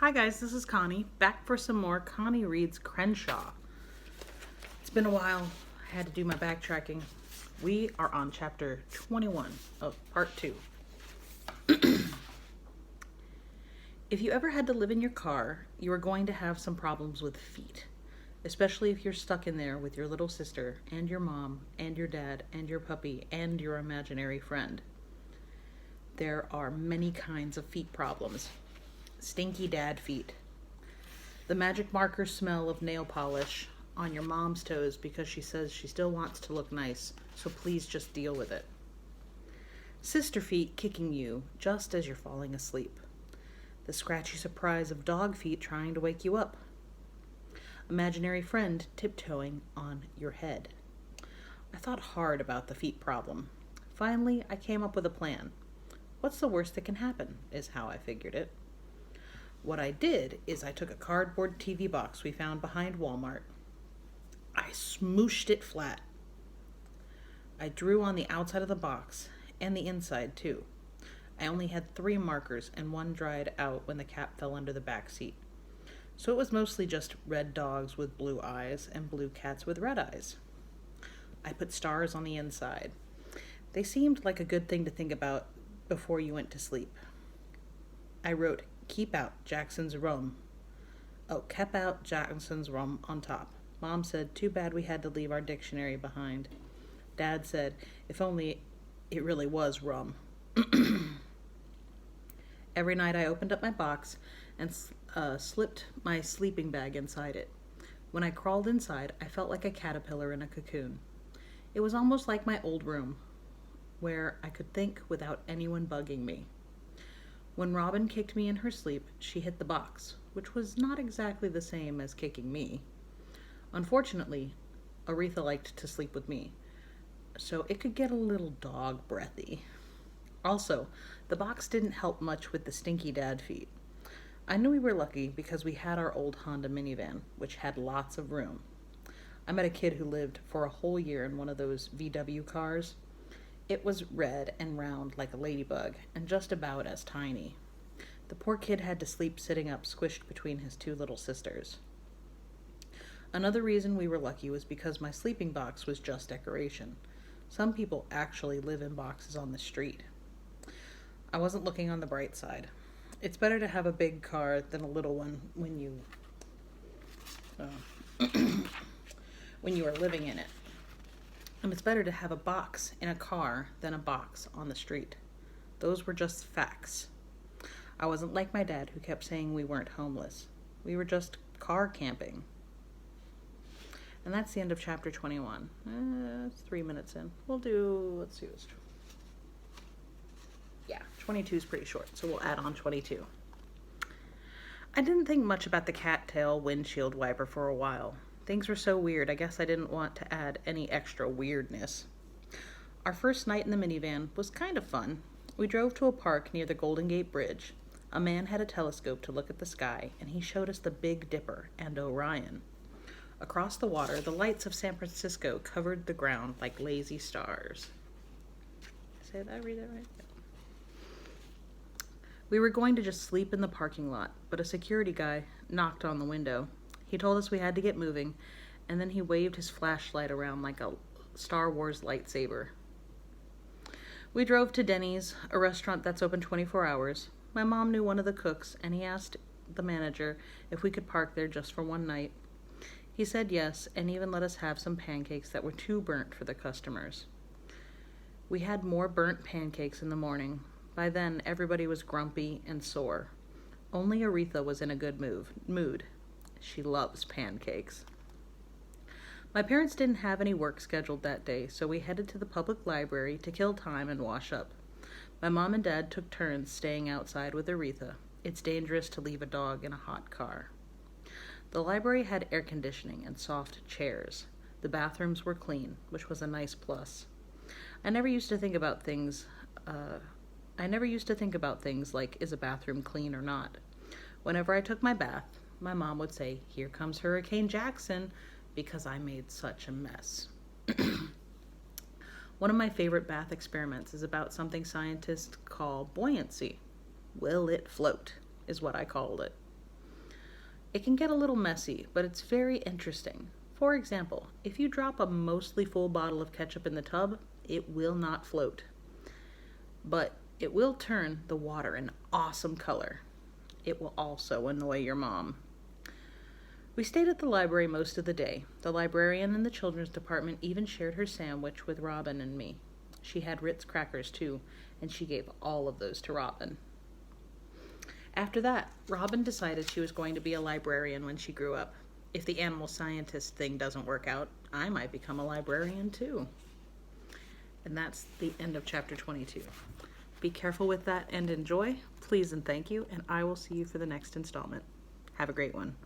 Hi guys, this is Connie, back for some more Connie Reads Crenshaw. It's been a while. I had to do my backtracking. We are on chapter 21 of part 2. If you ever had to live in your car, you are going to have some problems with feet, especially if you're stuck in there with your little sister and your mom and your dad and your puppy and your imaginary friend. There are many kinds of feet problems. Stinky dad feet. The magic marker smell of nail polish on your mom's toes because she says she still wants to look nice, so please just deal with it. Sister feet kicking you just as you're falling asleep. The scratchy surprise of dog feet trying to wake you up. Imaginary friend tiptoeing on your head. I thought hard about the feet problem. Finally, I came up with a plan. What's the worst that can happen, is how I figured it. What I did is I took a cardboard TV box we found behind Walmart. I smooshed it flat. I drew on the outside of the box and the inside too. I only had 3 markers and 1 dried out when the cap fell under the back seat. So it was mostly just red dogs with blue eyes and blue cats with red eyes. I put stars on the inside. They seemed like a good thing to think about before you went to sleep. I wrote, keep out Jackson's rum. Oh, kept out Jackson's rum on top. Mom said, too bad we had to leave our dictionary behind. Dad said, if only it really was rum. Every night I opened up my box and slipped my sleeping bag inside it. When I crawled inside, I felt like a caterpillar in a cocoon. It was almost like my old room, where I could think without anyone bugging me. When Robin kicked me in her sleep, she hit the box, which was not exactly the same as kicking me. Unfortunately, Aretha liked to sleep with me, so it could get a little dog breathy. Also, the box didn't help much with the stinky dad feet. I knew we were lucky because we had our old Honda minivan, which had lots of room. I met a kid who lived for a whole year in one of those VW cars. It was red and round like a ladybug, and just about as tiny. The poor kid had to sleep sitting up, squished between his 2 little sisters. Another reason we were lucky was because my sleeping box was just decoration. Some people actually live in boxes on the street. I wasn't looking on the bright side. It's better to have a big car than a little one when you are living in it. And it's better to have a box in a car than a box on the street. Those were just facts. I wasn't like my dad, who kept saying we weren't homeless. We were just car camping. And that's the end of chapter 21. It's 3 minutes in. We'll do, let's see, 22 is pretty short, so we'll add on 22. I didn't think much about the cattail windshield wiper for a while. Things were so weird, I guess I didn't want to add any extra weirdness. Our first night in the minivan was kind of fun. We drove to a park near the Golden Gate Bridge. A man had a telescope to look at the sky, and he showed us the Big Dipper and Orion. Across the water, the lights of San Francisco covered the ground like lazy stars. Read that right? We were going to just sleep in the parking lot, but a security guy knocked on the window. He told us we had to get moving, and then he waved his flashlight around like a Star Wars lightsaber. We drove to Denny's, a restaurant that's open 24 hours. My mom knew one of the cooks, and he asked the manager if we could park there just for one night. He said yes, and even let us have some pancakes that were too burnt for the customers. We had more burnt pancakes in the morning. By then, everybody was grumpy and sore. Only Aretha was in a good mood. She loves pancakes. My parents didn't have any work scheduled that day, so we headed to the public library to kill time and wash up. My mom and dad took turns staying outside with Aretha. It's dangerous to leave a dog in a hot car. The library had air conditioning and soft chairs. The bathrooms were clean, which was a nice plus. I never used to think about things like, is a bathroom clean or not? Whenever I took my bath, my mom would say, here comes Hurricane Jackson, because I made such a mess. One of my favorite bath experiments is about something scientists call buoyancy. Will it float, is what I called it. It can get a little messy, but it's very interesting. For example, if you drop a mostly full bottle of ketchup in the tub, it will not float. But it will turn the water an awesome color. It will also annoy your mom. We stayed at the library most of the day. The librarian in the children's department even shared her sandwich with Robin and me. She had Ritz crackers too, and she gave all of those to Robin. After that, Robin decided she was going to be a librarian when she grew up. If the animal scientist thing doesn't work out, I might become a librarian too. And that's the end of chapter 22. Be careful with that and enjoy. Please and thank you, and I will see you for the next installment. Have a great one.